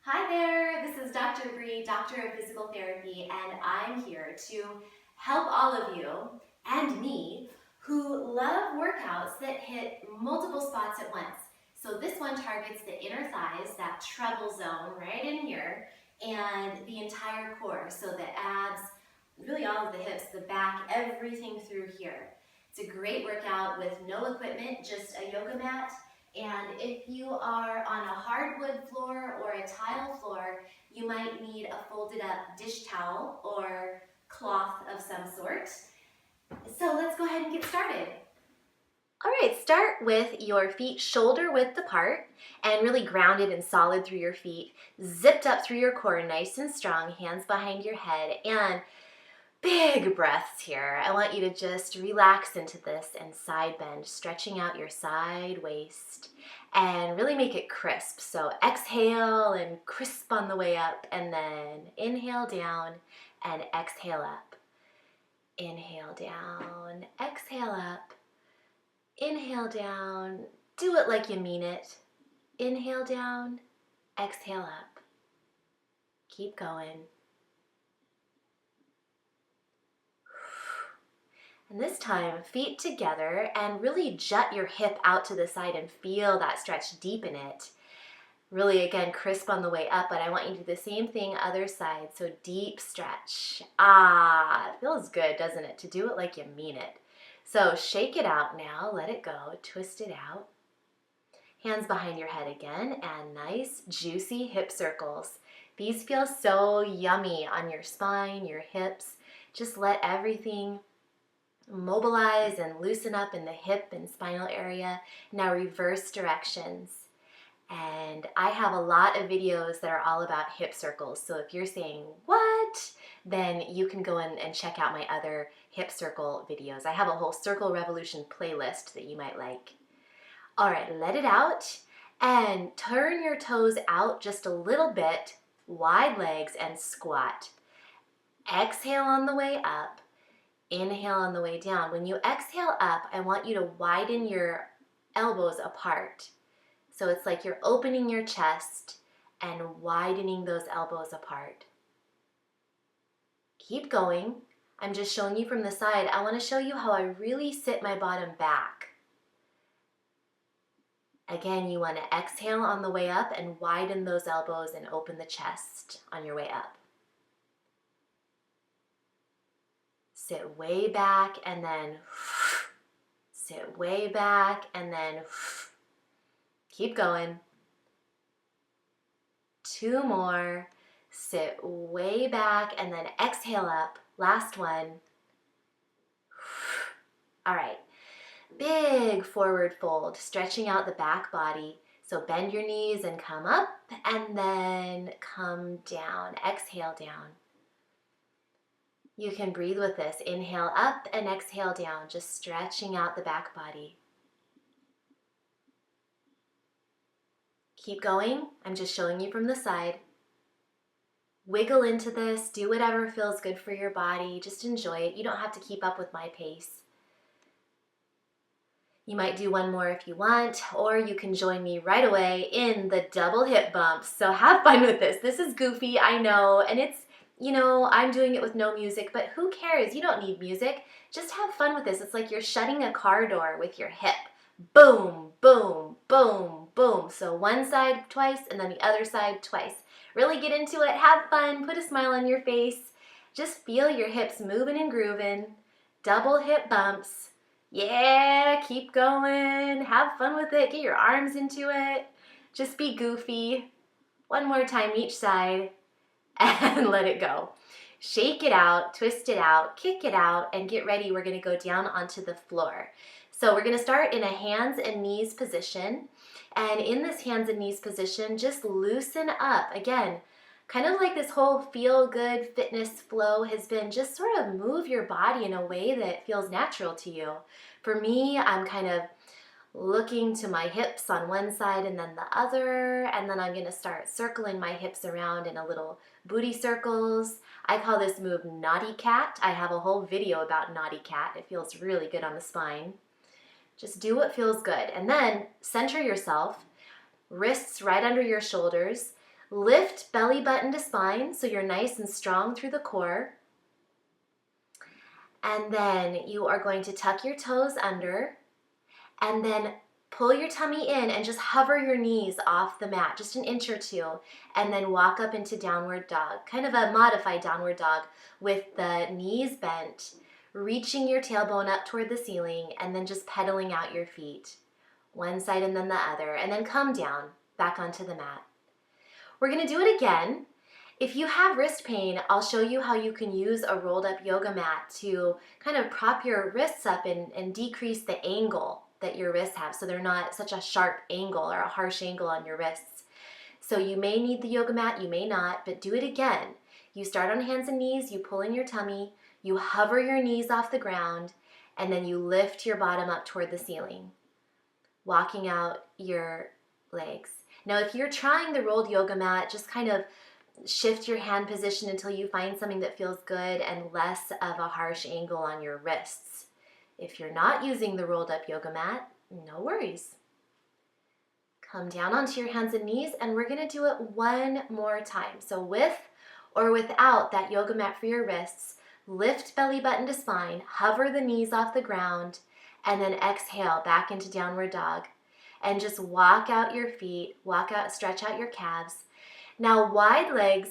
Hi there, this is Dr. Bree, Doctor of Physical Therapy, and I'm here to help all of you and me who love workouts that hit multiple spots at once. So this one targets the inner thighs, that treble zone right in here, and the entire core, so the abs, really all of the hips, the back, everything through here. It's a great workout with no equipment, just a yoga mat. And if you are on a hardwood floor or a tile floor, you might need a folded up dish towel or cloth of some sort. So let's go ahead and get started. All right, start with your feet shoulder width apart and really grounded and solid through your feet, zipped up through your core, nice and strong, hands behind your head, and big breaths here. I want you to just relax into this and side bend, stretching out your side waist and really make it crisp. So exhale and crisp on the way up, and then inhale down and exhale up. Inhale down, exhale up, inhale down. Do it like you mean it. Inhale down, exhale up. Keep going. And this time, feet together and really jut your hip out to the side and feel that stretch, deepen it. Really, again, crisp on the way up, but I want you to do the same thing other side. So deep stretch. It feels good, doesn't it? To do it like you mean it. So shake it out now, let it go, twist it out. Hands behind your head again, and nice, juicy hip circles. These feel so yummy on your spine, your hips. Just let everything mobilize and loosen up in the hip and spinal area. Now reverse directions. And I have a lot of videos that are all about hip circles. So if you're saying, what? Then you can go in and check out my other hip circle videos. I have a whole Circle Revolution playlist that you might like. All right, let it out and turn your toes out just a little bit, wide legs, and squat. Exhale on the way up. Inhale on the way down. When you exhale up, I want you to widen your elbows apart. So it's like you're opening your chest and widening those elbows apart. Keep going. I'm just showing you from the side. I want to show you how I really sit my bottom back. Again, you want to exhale on the way up and widen those elbows and open the chest on your way up. Sit way back and then sit way back and then keep going. 2 more. Sit way back and then exhale up. Last one. All right. Big forward fold, stretching out the back body. So bend your knees and come up and then come down. Exhale down. You can breathe with this. Inhale up and exhale down, just stretching out the back body. Keep going. I'm just showing you from the side. Wiggle into this. Do whatever feels good for your body. Just enjoy it. You don't have to keep up with my pace. You might do one more if you want, or you can join me right away in the double hip bumps. So have fun with this. This is goofy, I know, and it's, I'm doing it with no music, but who cares? You don't need music. Just have fun with this. It's like you're shutting a car door with your hip. Boom, boom, boom, boom. So one side twice and then the other side twice. Really get into it. Have fun. Put a smile on your face. Just feel your hips moving and grooving. Double hip bumps. Yeah, keep going. Have fun with it. Get your arms into it. Just be goofy. One more time each side. And let it go. Shake it out, twist it out, kick it out, and get ready. We're going to go down onto the floor. So we're going to start in a hands and knees position. And in this hands and knees position, just loosen up. Again, kind of like this whole feel-good fitness flow has been, just sort of move your body in a way that feels natural to you. For me, I'm kind of looking to my hips on one side and then the other, and then I'm going to start circling my hips around in a little booty circles. I call this move Naughty Cat. I have a whole video about Naughty Cat. It feels really good on the spine. Just do what feels good. And then center yourself, wrists right under your shoulders. Lift belly button to spine so you're nice and strong through the core. And then you are going to tuck your toes under and then pull your tummy in and just hover your knees off the mat, just an inch or two, and then walk up into downward dog, kind of a modified downward dog with the knees bent, reaching your tailbone up toward the ceiling, and then just pedaling out your feet, one side and then the other, and then come down back onto the mat. We're gonna do it again. If you have wrist pain, I'll show you how you can use a rolled up yoga mat to kind of prop your wrists up and decrease the angle that your wrists have so they're not such a sharp angle or a harsh angle on your wrists. So you may need the yoga mat, you may not, but do it again. You start on hands and knees, you pull in your tummy, you hover your knees off the ground, and then you lift your bottom up toward the ceiling, walking out your legs. Now, if you're trying the rolled yoga mat, just kind of shift your hand position until you find something that feels good and less of a harsh angle on your wrists. If you're not using the rolled up yoga mat, no worries. Come down onto your hands and knees, and we're gonna do it one more time. So with or without that yoga mat for your wrists, lift belly button to spine, hover the knees off the ground, and then exhale back into downward dog. And just walk out your feet, stretch out your calves. Now wide legs,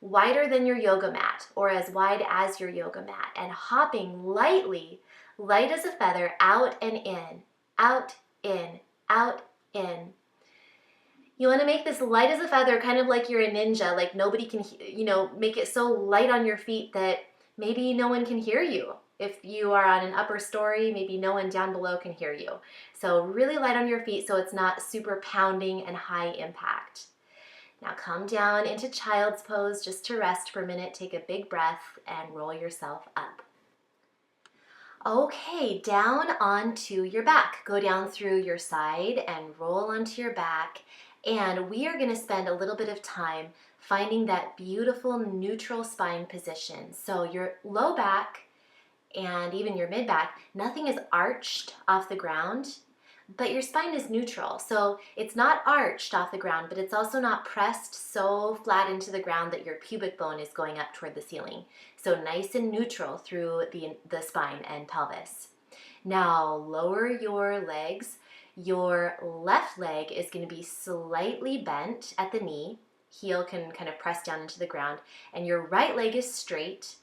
wider than your yoga mat or as wide as your yoga mat, and hopping lightly, light as a feather, out and in, out, in, out, in. You want to make this light as a feather, kind of like you're a ninja, like nobody can, make it so light on your feet that maybe no one can hear you. If you are on an upper story, maybe no one down below can hear you. So really light on your feet so it's not super pounding and high impact. Now come down into child's pose just to rest for a minute. Take a big breath and roll yourself up. Okay, down onto your back. Go down through your side and roll onto your back. And we are going to spend a little bit of time finding that beautiful neutral spine position. So your low back and even your mid back, nothing is arched off the ground, but your spine is neutral. So it's not arched off the ground, but it's also not pressed so flat into the ground that your pubic bone is going up toward the ceiling. So nice and neutral through the spine and pelvis. Now lower your legs. Your left leg is going to be slightly bent at the knee. Heel can kind of press down into the ground. And your right leg is straight.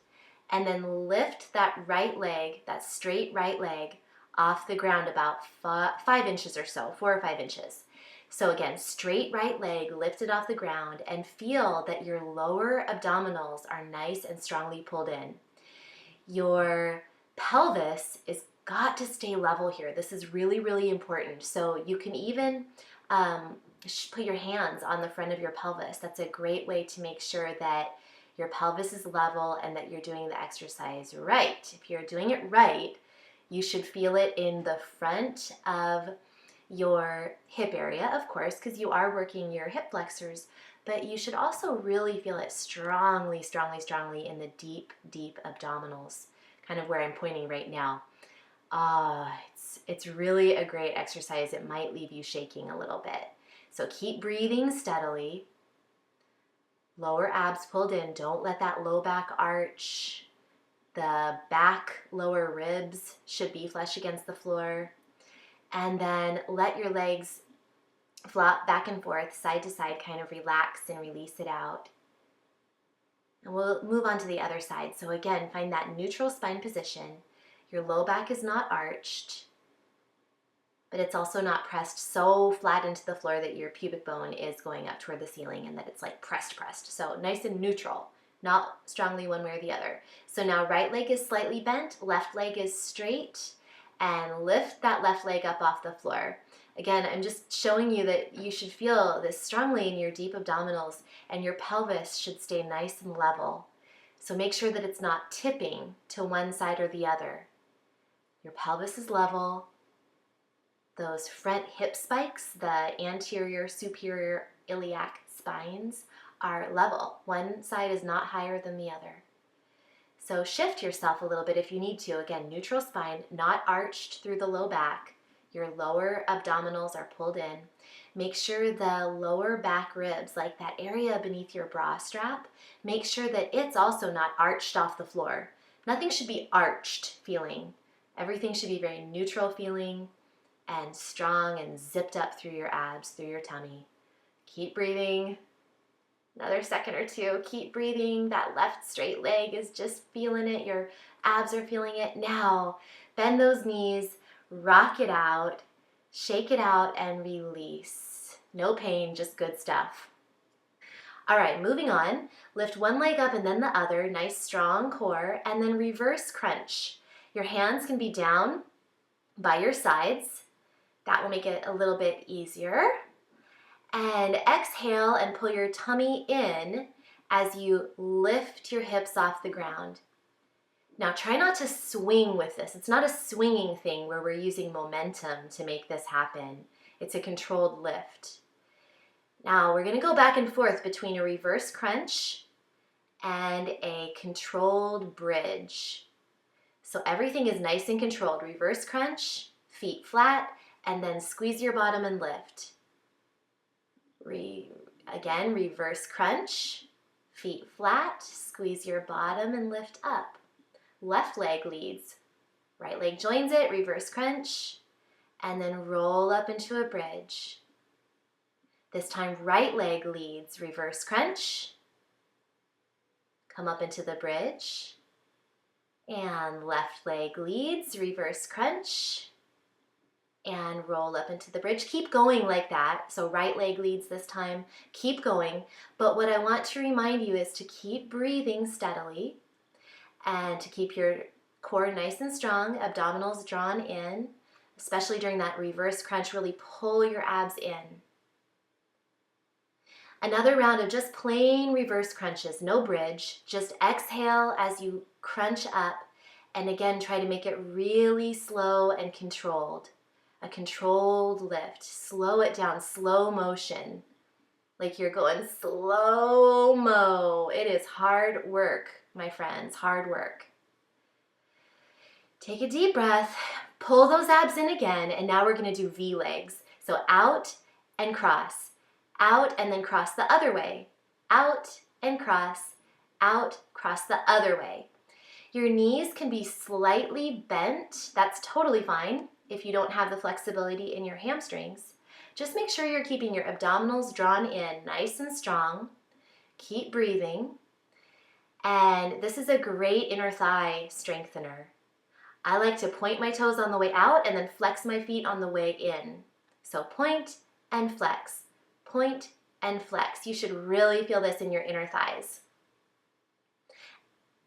And then lift that right leg, that straight right leg, off the ground about 5 inches or so, 4 or 5 inches. So again, straight right leg lifted off the ground, and feel that your lower abdominals are nice and strongly pulled in. Your pelvis is got to stay level here. This is really, really important. So you can even put your hands on the front of your pelvis. That's a great way to make sure that your pelvis is level and that you're doing the exercise right. If you're doing it right, you should feel it in the front of your hip area, of course, because you are working your hip flexors, but you should also really feel it strongly, strongly, strongly in the deep, deep abdominals, kind of where I'm pointing right now. It's really a great exercise. It might leave you shaking a little bit. So keep breathing steadily. Lower abs pulled in. Don't let that low back arch. The back lower ribs should be flush against the floor. And then let your legs flop back and forth, side to side, kind of relax and release it out. And we'll move on to the other side. So again, find that neutral spine position. Your low back is not arched, but it's also not pressed so flat into the floor that your pubic bone is going up toward the ceiling and that it's like pressed. So nice and neutral, not strongly one way or the other. So now right leg is slightly bent, left leg is straight, and lift that left leg up off the floor. Again, I'm just showing you that you should feel this strongly in your deep abdominals, and your pelvis should stay nice and level. So make sure that it's not tipping to one side or the other. Your pelvis is level. Those front hip spikes, the anterior superior iliac spines, are level. One side is not higher than the other. So shift yourself a little bit if you need to. Again, neutral spine, not arched through the low back. Your lower abdominals are pulled in. Make sure the lower back ribs, like that area beneath your bra strap, make sure that it's also not arched off the floor. Nothing should be arched feeling. Everything should be very neutral feeling and strong and zipped up through your abs, through your tummy. Keep breathing. Another second or two. Keep breathing. That left straight leg is just feeling it. Your abs are feeling it. Now, bend those knees, rock it out, shake it out, and release. No pain, just good stuff. All right, moving on. Lift one leg up and then the other. Nice strong core. And then reverse crunch. Your hands can be down by your sides. That will make it a little bit easier. And exhale and pull your tummy in as you lift your hips off the ground. Now try not to swing with this. It's not a swinging thing where we're using momentum to make this happen. It's a controlled lift. Now we're going to go back and forth between a reverse crunch and a controlled bridge. So everything is nice and controlled. Reverse crunch, feet flat, and then squeeze your bottom and lift. Again, reverse crunch, feet flat, squeeze your bottom and lift up. Left leg leads, right leg joins it, reverse crunch, and then roll up into a bridge. This time right leg leads, reverse crunch, come up into the bridge, and left leg leads, reverse crunch, and roll up into the bridge. Keep going like that. So right leg leads this time. Keep going. But what I want to remind you is to keep breathing steadily and to keep your core nice and strong, abdominals drawn in, especially during that reverse crunch. Really pull your abs in. Another round of just plain reverse crunches, no bridge. Just exhale as you crunch up, and again, try to make it really slow and controlled. A controlled lift. Slow it down, slow motion. Like you're going slow-mo. It is hard work, my friends, hard work. Take a deep breath, pull those abs in again, and now we're gonna do V legs. So out and cross, out and then cross the other way, out and cross, out, cross the other way. Your knees can be slightly bent, that's totally fine. If you don't have the flexibility in your hamstrings, just make sure you're keeping your abdominals drawn in nice and strong. Keep breathing. And this is a great inner thigh strengthener. I like to point my toes on the way out and then flex my feet on the way in. So point and flex, point and flex. You should really feel this in your inner thighs.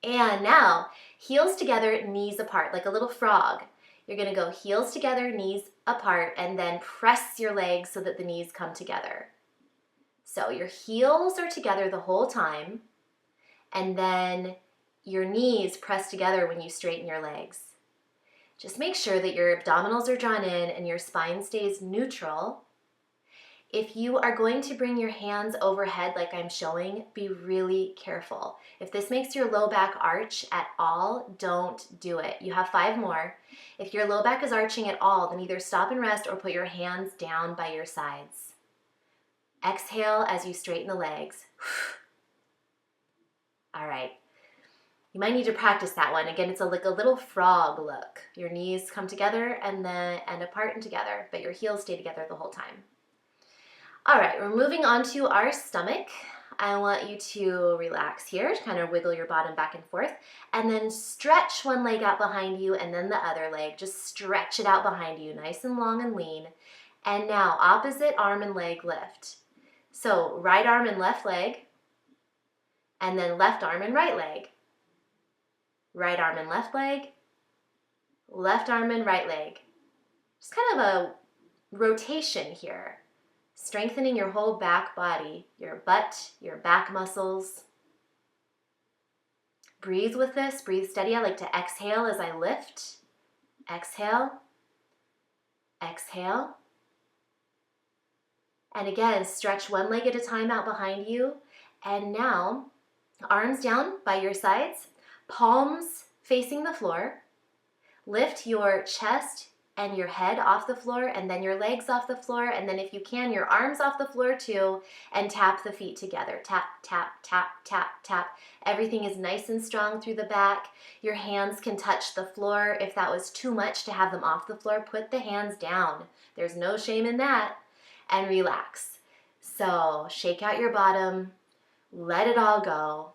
And now, heels together, knees apart, like a little frog. You're going to go heels together, knees apart, and then press your legs so that the knees come together. So your heels are together the whole time, and then your knees press together when you straighten your legs. Just make sure that your abdominals are drawn in and your spine stays neutral. If you are going to bring your hands overhead like I'm showing, be really careful. If this makes your low back arch at all, don't do it. You have 5 more. If your low back is arching at all, then either stop and rest or put your hands down by your sides. Exhale as you straighten the legs. All right. You might need to practice that one. Again, it's like a little frog look. Your knees come together and apart and together, but your heels stay together the whole time. All right, we're moving on to our stomach. I want you to relax here, kind of wiggle your bottom back and forth, and then stretch one leg out behind you and then the other leg. Just stretch it out behind you, nice and long and lean. And now opposite arm and leg lift. So right arm and left leg, and then left arm and right leg. Right arm and left leg, left arm and right leg. Just kind of a rotation here. Strengthening your whole back body, your butt, your back muscles. Breathe with this, breathe steady. I like to exhale as I lift. Exhale, exhale. And again, stretch one leg at a time out behind you. And now, arms down by your sides, palms facing the floor. Lift your chest, and your head off the floor, and then your legs off the floor, and then if you can, your arms off the floor too, and tap the feet together. Tap, tap, tap, tap, tap. Everything is nice and strong through the back. Your hands can touch the floor. If that was too much to have them off the floor, put the hands down. There's no shame in that. And relax. So shake out your bottom, let it all go.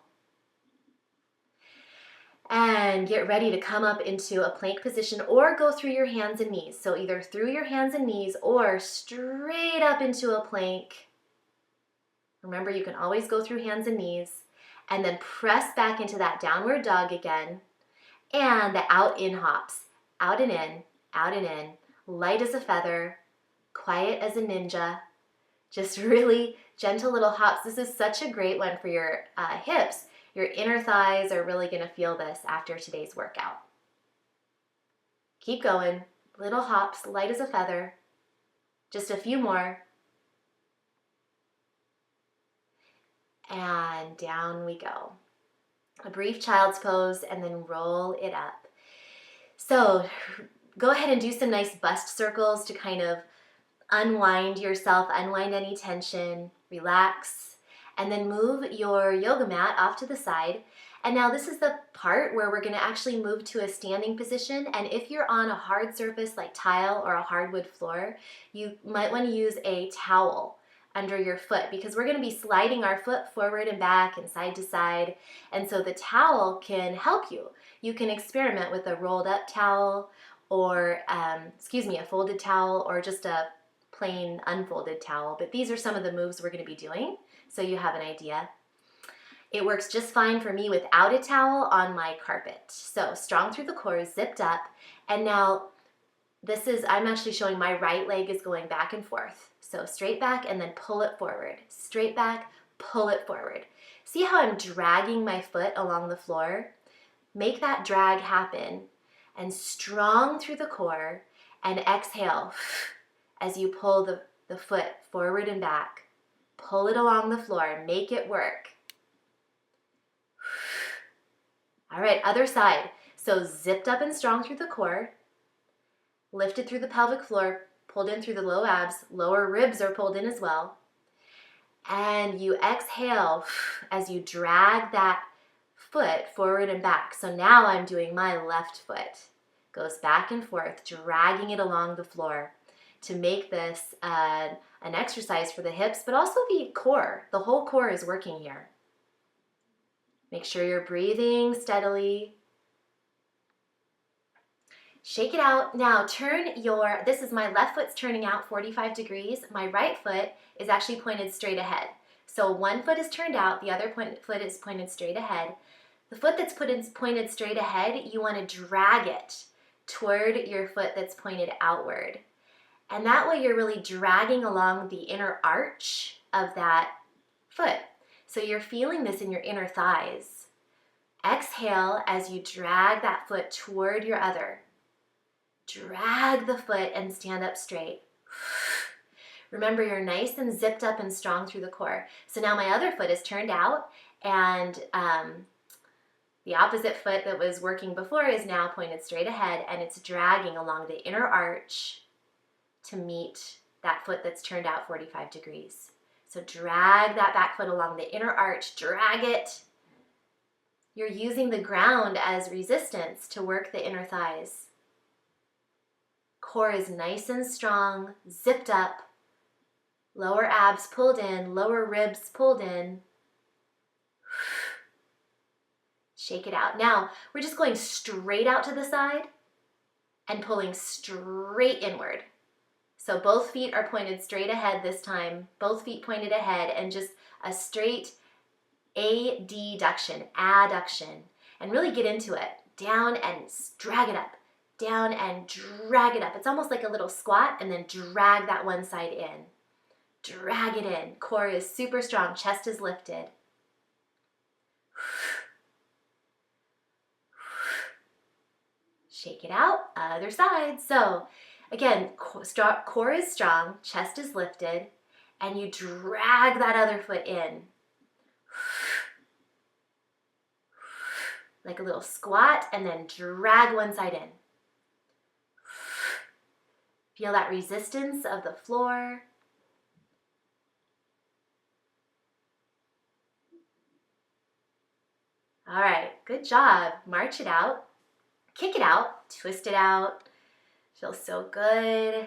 And get ready to come up into a plank position or go through your hands and knees. So either through your hands and knees or straight up into a plank. Remember, you can always go through hands and knees. And then press back into that downward dog again. And the out in hops. Out and in, out and in. Light as a feather, quiet as a ninja. Just really gentle little hops. This is such a great one for your hips. Your inner thighs are really going to feel this after today's workout. Keep going. Little hops, light as a feather. Just a few more. And down we go. A brief child's pose and then roll it up. So go ahead and do some nice bust circles to kind of unwind yourself, unwind any tension, relax. And then move your yoga mat off to the side. And now this is the part where we're going to actually move to a standing position. And if you're on a hard surface like tile or a hardwood floor, you might want to use a towel under your foot because we're going to be sliding our foot forward and back and side to side. And so the towel can help you. You can experiment with a rolled up towel or, a folded towel or just a plain unfolded towel. But these are some of the moves we're going to be doing. So you have an idea. It works just fine for me without a towel on my carpet. So strong through the core, zipped up. And now I'm actually showing my right leg is going back and forth. So straight back and then pull it forward. Straight back, pull it forward. See how I'm dragging my foot along the floor? Make that drag happen. And strong through the core and exhale as you pull the foot forward and back. Pull it along the floor. Make it work. All right, other side. So zipped up and strong through the core. Lifted through the pelvic floor. Pulled in through the low abs. Lower ribs are pulled in as well. And you exhale as you drag that foot forward and back. So now I'm doing my left foot. Goes back and forth, dragging it along the floor to make this an exercise for the hips, but also the core. The whole core is working here. Make sure you're breathing steadily. Shake it out. Now this is my left foot's turning out 45 degrees. My right foot is actually pointed straight ahead. So one foot is turned out, the other foot is pointed straight ahead. The foot that's pointed straight ahead, you want to drag it toward your foot that's pointed outward. And that way you're really dragging along the inner arch of that foot. So you're feeling this in your inner thighs. Exhale as you drag that foot toward your other. Drag the foot and stand up straight. Remember, you're nice and zipped up and strong through the core. So now my other foot is turned out and the opposite foot that was working before is now pointed straight ahead and it's dragging along the inner arch to meet that foot that's turned out 45 degrees. So drag that back foot along the inner arch, drag it. You're using the ground as resistance to work the inner thighs. Core is nice and strong, zipped up. Lower abs pulled in, lower ribs pulled in. Shake it out. Now, we're just going straight out to the side and pulling straight inward. So both feet are pointed straight ahead this time, both feet pointed ahead, and just a straight adduction, and really get into it. Down and drag it up, down and drag it up. It's almost like a little squat, and then drag that one side in. Drag it in. Core is super strong, chest is lifted. Shake it out, other side. So again, core is strong, chest is lifted, and you drag that other foot in. Like a little squat, and then drag one side in. Feel that resistance of the floor. All right, good job. March it out, kick it out, twist it out. Feels so good.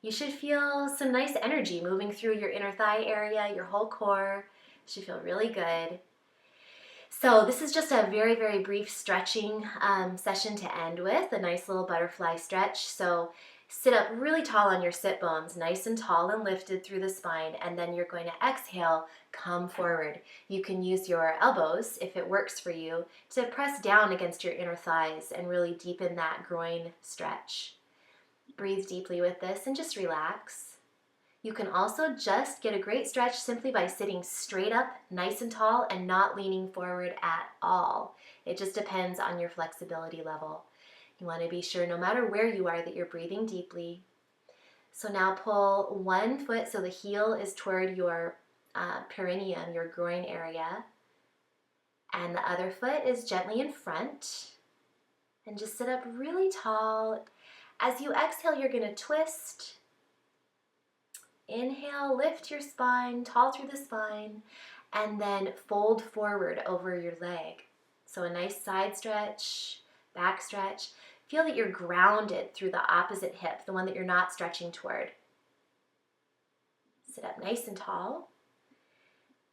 You should feel some nice energy moving through your inner thigh area, your whole core. Should feel really good. So this is just a very, very brief stretching session to end with, a nice little butterfly stretch. So sit up really tall on your sit bones, nice and tall and lifted through the spine, and then you're going to exhale, come forward. You can use your elbows, if it works for you, to press down against your inner thighs and really deepen that groin stretch. Breathe deeply with this and just relax. You can also just get a great stretch simply by sitting straight up, nice and tall, and not leaning forward at all. It just depends on your flexibility level. You want to be sure no matter where you are that you're breathing deeply. So now pull one foot so the heel is toward your perineum, your groin area, and the other foot is gently in front. And just sit up really tall. As you exhale, you're going to twist. Inhale, lift your spine, tall through the spine, and then fold forward over your leg. So a nice side stretch, back stretch. Feel that you're grounded through the opposite hip, the one that you're not stretching toward. Sit up nice and tall.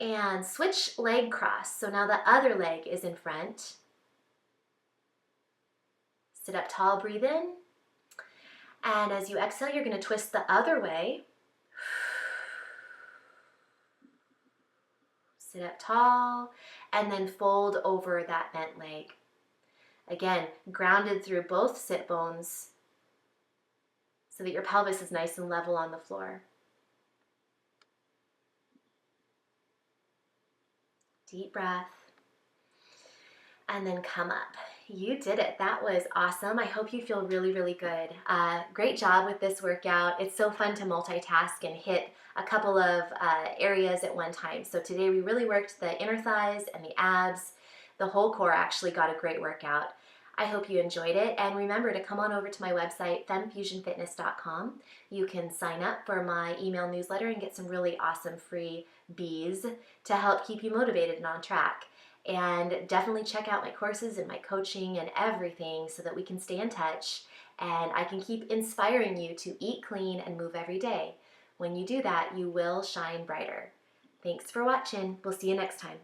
And switch leg cross. So now the other leg is in front. Sit up tall, breathe in. And as you exhale, you're going to twist the other way. Sit up tall, and then fold over that bent leg. Again, grounded through both sit bones so that your pelvis is nice and level on the floor. Deep breath. And then come up. You did it. That was awesome. I hope you feel really, really good. Great job with this workout. It's so fun to multitask and hit a couple of areas at one time. So today we really worked the inner thighs and the abs. The whole core actually got a great workout. I hope you enjoyed it. And remember to come on over to my website, FemFusionFitness.com. You can sign up for my email newsletter and get some really awesome freebies to help keep you motivated and on track. And definitely check out my courses and my coaching and everything so that we can stay in touch and I can keep inspiring you to eat clean and move every day. When you do that, you will shine brighter. Thanks for watching. We'll see you next time.